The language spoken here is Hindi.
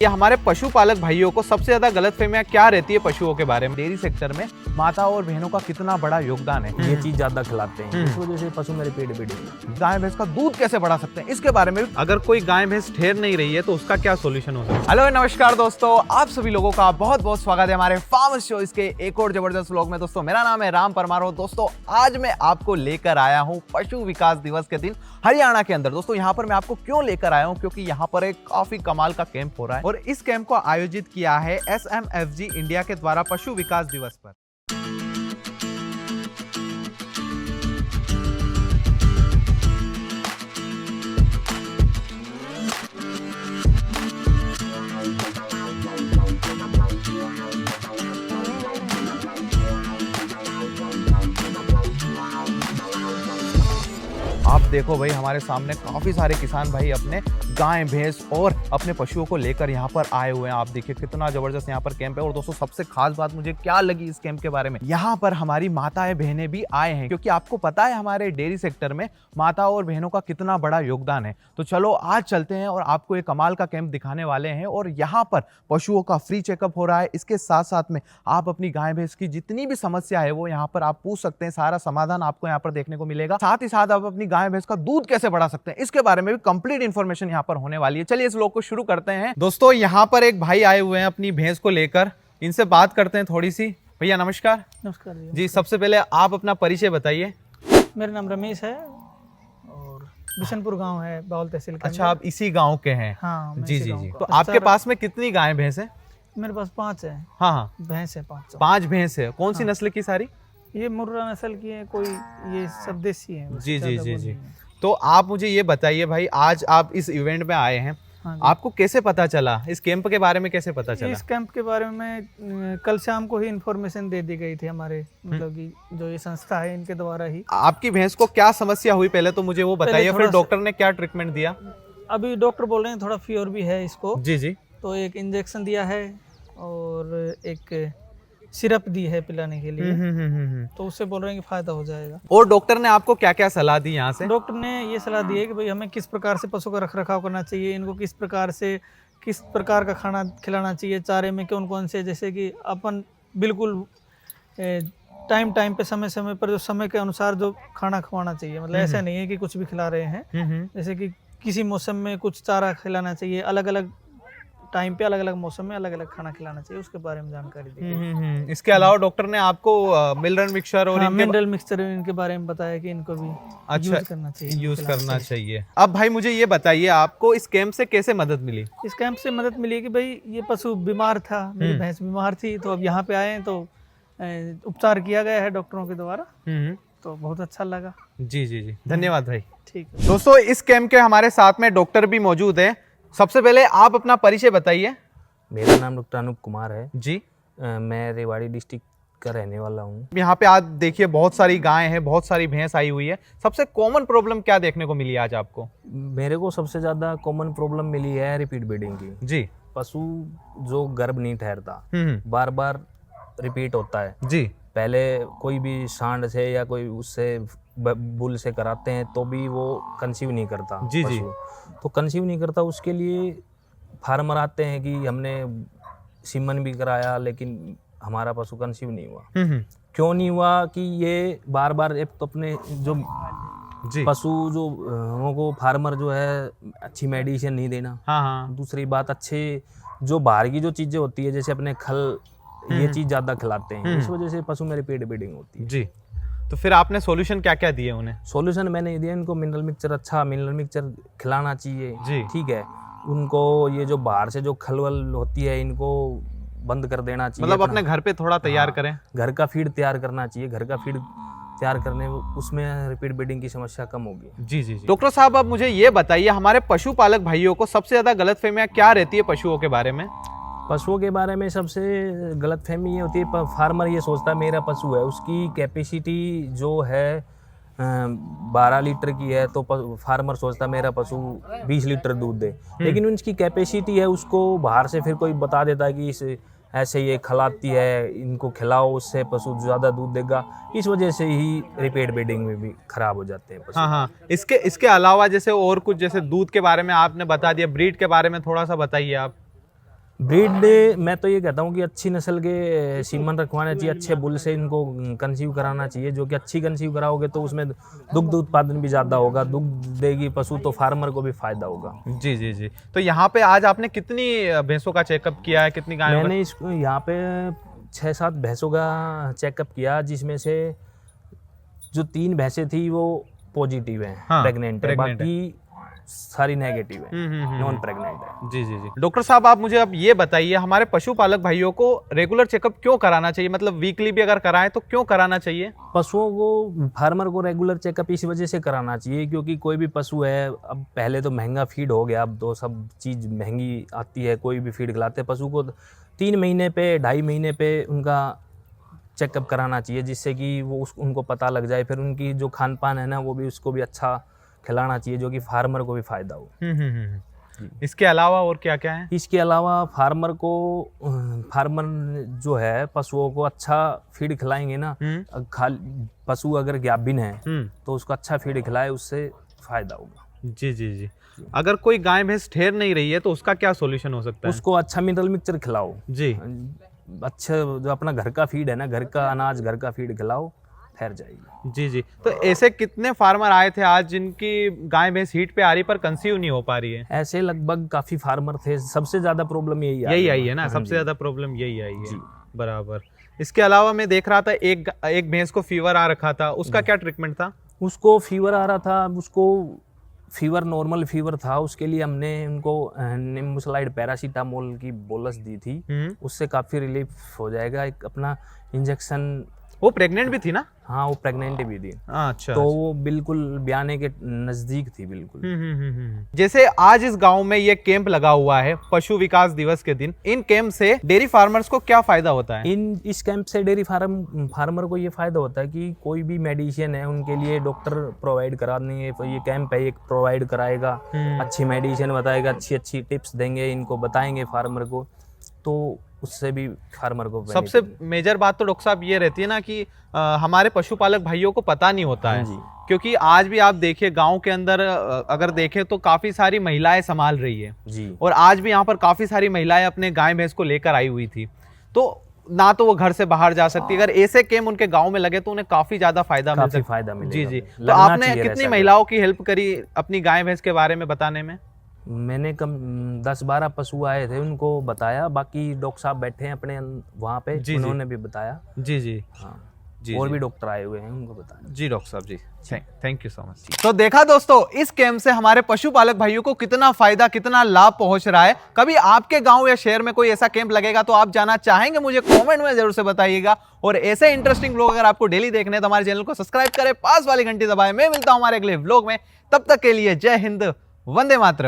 ये हमारे पशुपालक भाइयों को सबसे ज्यादा गलतफहमियां क्या रहती है पशुओं के बारे में। डेयरी सेक्टर में माता और बहनों का कितना बड़ा योगदान है, ये चीज ज्यादा खिलाते हैं, इस वजह से पशु मेरे पेट पीड़े। गाय भैंस का दूध कैसे बढ़ा सकते हैं इसके बारे में। अगर कोई गाय भैंस ठहर नहीं रही है तो उसका क्या सोल्यूशन हो सकता है। हेलो नमस्कार दोस्तों, आप सभी लोगों का बहुत बहुत स्वागत है हमारे फार्मर्स शो इसके एक और जबरदस्त व्लॉग में। दोस्तों मेरा नाम है राम परमार और दोस्तों आज मैं आपको लेकर आया हूँ पशु विकास दिवस के दिन हरियाणा के अंदर। दोस्तों यहाँ पर मैं आपको क्यों लेकर आया हूँ, क्योंकि यहाँ पर एक काफी कमाल का कैंप हो रहा है और इस कैंप को आयोजित किया है SMFG इंडिया के द्वारा पशु विकास दिवस पर। आप देखो भाई, हमारे सामने काफी सारे किसान भाई अपने गाय भैंस और अपने पशुओं को लेकर यहाँ पर आए हुए हैं। आप देखिए कितना जबरदस्त यहाँ पर कैंप है। और दोस्तों सबसे खास बात मुझे क्या लगी इस कैंप के बारे में, यहाँ पर हमारी माताएं बहनें भी आए हैं, क्योंकि आपको पता है हमारे डेयरी सेक्टर में माता और बहनों का कितना बड़ा योगदान है। तो चलो आज चलते हैं और आपको एक कमाल का कैंप दिखाने वाले हैं। और यहाँ पर पशुओं का फ्री चेकअप हो रहा है। इसके साथ साथ में आप अपनी गाय भैंस की जितनी भी समस्या है वो यहाँ पर आप पूछ सकते हैं, सारा समाधान आपको यहाँ पर देखने को मिलेगा। साथ ही साथ आप अपनी गाय भैंस का दूध कैसे बढ़ा सकते हैं इसके बारे में भी कंप्लीट इंफॉर्मेशन यहाँ पर होने वाली है। चलिए इस व्लॉग को शुरू करते हैं। दोस्तों यहाँ पर एक भाई आए हुए हैं अपनी भैंस को लेकर, इनसे बात करते हैं थोड़ी सी। भैया नमस्कार। नमस्कार जी, सबसे पहले आप अपना परिचय बताइए। मेरा नाम रमेश है और बिशनपुर गांव है, बाउल तहसील के अच्छा, आप इसी गांव के हैं। हाँ, मैं जी इसी जी गाँव जी। का। तो आपके पास में कितनी गाय भैंस है। मेरे पास 5 है। हाँ हाँ, भैंस है 5। 5 भैंस है। कौन सी नस्ल की सारी। ये मुर्रा नस्ल की है, कोई ये सब देसी है। जी जी जी जी। तो आप मुझे ये बताइए भाई, आज आप इस इवेंट में आए हैं, आपको कैसे पता चला, इस कैंप के बारे में कैसे पता चला। इस कैंप के बारे में कल शाम को ही इन्फॉर्मेशन दे दी गई थी हमारे, मतलब कि जो ये संस्था है इनके द्वारा ही। आपकी भैंस को क्या समस्या हुई पहले तो मुझे वो बताइए, फिर डॉक्टर ने क्या ट्रीटमेंट दिया। अभी डॉक्टर बोल रहे हैं थोड़ा फीवर भी है इसको। जी जी। तो एक इंजेक्शन दिया है और एक सिरप दी है पिलाने के लिए। तो उससे बोल रहे हैं कि फायदा हो जाएगा। और डॉक्टर ने आपको क्या क्या सलाह दी यहाँ से। डॉक्टर ने ये सलाह दी है कि भाई हमें किस प्रकार से पशु का रखरखाव करना चाहिए, इनको किस प्रकार का खाना खिलाना चाहिए, चारे में कौन कौन से, जैसे कि अपन बिल्कुल टाइम पे समय पर जो समय के अनुसार जो खाना खवाना चाहिए। मतलब ऐसा नहीं है कि कुछ भी खिला रहे हैं। जैसे कि किसी मौसम में कुछ चारा खिलाना चाहिए, अलग अलग टाइम पे अलग अलग मौसम में अलग अलग खाना खिलाना चाहिए, उसके बारे में जानकारी दी। इसके अलावा डॉक्टर ने आपको मिनरल मिक्सचर और मिनरल मिक्सचर इनके बारे में बताया कि इनको भी यूज करना चाहिए। अब भाई मुझे ये बताइए, आपको इस कैंप से कैसे मदद मिली। इस कैंप से मदद मिली कि भाई ये पशु बीमार था, मेरी भैंस बीमार थी, तो अब यहाँ पे आए हैं तो उपचार किया गया है डॉक्टरों के द्वारा। तो बहुत अच्छा लगा। जी जी जी, धन्यवाद भाई। ठीक है दोस्तों, इस कैंप के हमारे साथ में डॉक्टर भी मौजूद है। सबसे पहले आप अपना परिचय बताइए। मेरा नाम डॉक्टर अनूप कुमार है जी। मैं रेवाड़ी डिस्ट्रिक्ट का रहने वाला हूँ। यहाँ पे आप देखिए बहुत सारी गाय हैं, बहुत सारी भैंस आई हुई है। सबसे कॉमन प्रॉब्लम क्या देखने को मिली आज आपको। मेरे को सबसे ज्यादा कॉमन प्रॉब्लम मिली है रिपीट ब्रीडिंग की। जी। पशु जो गर्भ नहीं ठहरता, बार बार रिपीट होता है। जी। पहले कोई भी सांड से या कोई उससे बुल से कराते हैं तो भी वो कंसीव नहीं करता। जी जी। तो कंसीव नहीं करता, उसके लिए फार्मर आते हैं कि हमने सीमन भी कराया लेकिन हमारा पशु कंसीव नहीं हुआ। क्यों नहीं हुआ कि ये बार बार एक तो अपने जो पशु जो हमको फार्मर जो है अच्छी मेडिसिन नहीं देना। हाँ। दूसरी बात, अच्छे जो बाहर की जो चीजें होती है जैसे अपने खल, ये चीज ज्यादा खिलाते हैं, इस वजह से पशु मेरे पेट ब्रीडिंग होती है। जी। तो फिर आपने सॉल्यूशन क्या क्या दिए उन्हें। सॉल्यूशन मैंने दिया इनको मिनरल मिक्सचर, अच्छा मिनरल मिक्सचर खिलाना चाहिए। जी। ठीक है, उनको ये जो बाहर से जो खलवल होती है इनको बंद कर देना चाहिए। मतलब अपने घर पे थोड़ा तैयार करें। घर का फीड तैयार करना चाहिए। घर का फीड तैयार करने उसमें रिपीट ब्रीडिंग की समस्या कम होगी। जी जी जी। डॉक्टर साहब, अब मुझे ये बताइए, हमारे पशुपालक भाइयों को सबसे ज्यादा गलतफहमियां क्या रहती है पशुओं के बारे में। पशुओं के बारे में सबसे गलतफहमी ये होती है, फार्मर ये सोचता है मेरा पशु है, उसकी कैपेसिटी जो है 12 लीटर की है, तो फार्मर सोचता है मेरा पशु 20 लीटर दूध दे। लेकिन उनकी कैपेसिटी है, उसको बाहर से फिर कोई बता देता है कि इस ऐसे ये खिलाती है, इनको खिलाओ, उससे पशु ज़्यादा दूध देगा। इस वजह से ही रिपीट ब्रीडिंग में भी खराब हो जाते हैं पशु। हाँ। इसके अलावा जैसे और कुछ, जैसे दूध के बारे में आपने बता दिया, ब्रीड के बारे में थोड़ा सा बताइए आप। ब्रीड मैं तो ये कहता हूँ कि अच्छी नस्ल के सीमन रखवाने चाहिए, अच्छे बुल से इनको कंसीव कराना चाहिए, जो कि अच्छी कंसीव कराओगे तो उसमें दुग्ध उत्पादन भी ज़्यादा होगा, दुग्ध देगी पशु तो फार्मर को भी फायदा होगा। जी जी जी। तो यहाँ पे आज आपने कितनी भैंसों का चेकअप किया है, कितनी गायों का? मैंने इसको यहाँ पे 6-7 भैंसों का चेकअप किया, जिसमें से जो 3 भैंसें थी वो पॉजिटिव है, हाँ, प्रेग्नेंट है, pregnant है। बाकी सारी नेगेटिव है, नॉन प्रेग्नेंट है। जी जी जी। डॉक्टर साहब आप मुझे अब ये बताइए, हमारे पशुपालक भाइयों को रेगुलर चेकअप क्यों कराना चाहिए, मतलब वीकली भी अगर कराएं तो क्यों कराना चाहिए? पशुओं को फार्मर को रेगुलर चेकअप इस वजह से कराना चाहिए क्योंकि कोई भी पशु है, अब पहले तो महंगा फीड हो गया, अब तो सब चीज़ महंगी आती है, कोई भी फीड खिलाते हैं पशु को 3 महीने पे 2.5 महीने पे उनका चेकअप कराना चाहिए, जिससे कि वो उनको पता लग जाए, फिर उनकी जो खान पान है ना वो भी उसको भी अच्छा खिलाना चाहिए, जो कि फार्मर को भी फायदा हो। इसके अलावा और क्या क्या है? इसके अलावा फार्मर जो है पशुओं को अच्छा फीड खिलाएंगे ना, पशु अगर गाभिन है तो उसको अच्छा फीड खिलाए, उससे फायदा होगा। जी जी जी। अगर कोई गाय भैंस ठहर नहीं रही है तो उसका क्या सॉल्यूशन हो सकता है? उसको अच्छा मिनरल मिक्सचर खिलाओ जी। अच्छा, जो अपना घर का फीड है ना, घर का अनाज घर का फीड खिलाओ, ठहर जाएगी। जी जी। तो ऐसे कितने फार्मर आए थे आज जिनकी गाय भैंस हीट पे आ रही पर कंसीव नहीं हो पा रही है? ऐसे लगभग काफी फार्मर थे, सबसे ज्यादा प्रॉब्लम यही आई है ना, हाँ सबसे जी। ज्यादा प्रॉब्लम यही आई है। जी। बराबर। इसके अलावा मैं देख रहा था एक भैंस को फीवर आ रखा था, उसका क्या ट्रीटमेंट था? उसको फीवर आ रहा था, उसको फीवर नॉर्मल फीवर था, उसके लिए हमने उनको निम्बुसलाइड पैरासीटामोल की बोलस दी थी, उससे काफ़ी रिलीफ हो जाएगा। एक अपना इंजेक्शन, वो प्रेग्नेंट भी थी ना? हाँ वो प्रेग्नेंट भी थी। अच्छा। तो वो बिल्कुल ब्याने के नज़दीक थी बिल्कुल। जैसे आज इस गांव में ये कैंप लगा हुआ है पशु विकास दिवस के दिन, इन कैंप से डेयरी फार्मर्स को क्या फायदा होता है? इस कैंप से डेयरी फार्मर को ये फायदा होता है कि कोई भी मेडिसिन है उनके लिए डॉक्टर प्रोवाइड करा देंगे, ये कैंप है एक प्रोवाइड कराएगा, अच्छी मेडिसिन बताएगा, अच्छी टिप्स देंगे, इनको बताएंगे फार्मर को, तो उससे भी फार्मर को सबसे मेजर बात तो डॉक्टर साहब ये रहती है ना कि हमारे पशुपालक भाइयों को पता नहीं होता है, क्योंकि आज भी आप देखिए गांव के अंदर अगर देखें तो काफी सारी महिलाएं संभाल रही है जी, और आज भी यहाँ पर काफी सारी महिलाएं अपने गाय भैंस को लेकर आई हुई थी, तो ना तो वो घर से बाहर जा सकती, अगर ऐसे कैंप उनके गांव में लगे तो उन्हें काफी ज्यादा फायदा मिलेगा। जी जी। तो आपने कितनी महिलाओं की हेल्प करी अपनी गाय भैंस के बारे में बताने में? मैंने कम 10-12 पशु आए थे, उनको बताया, बाकी डॉक्टर साहब बैठे हैं अपने वहाँ पे, उन्होंने भी बताया। जी जी। हाँ जी, और जी। भी डॉक्टर आए हुए हैं, उनको बताया। जी डॉक्टर साहब जी, थैंक यू सो मच। तो देखा दोस्तों, इस कैंप से हमारे पशुपालक भाइयों को कितना फायदा, कितना लाभ पहुंच रहा है। कभी आपके गांव या शहर में कोई ऐसा कैंप लगेगा तो आप जाना चाहेंगे, मुझे कमेंट में जरूर से बताइएगा। और ऐसे इंटरेस्टिंग व्लॉग अगर आपको डेली देखने हैं तो हमारे चैनल को सब्सक्राइब करें, पास वाली घंटी दबाएं। मैं मिलता हूं हमारे अगले व्लॉग में, तब तक के लिए जय हिंद, वंदे मातरम।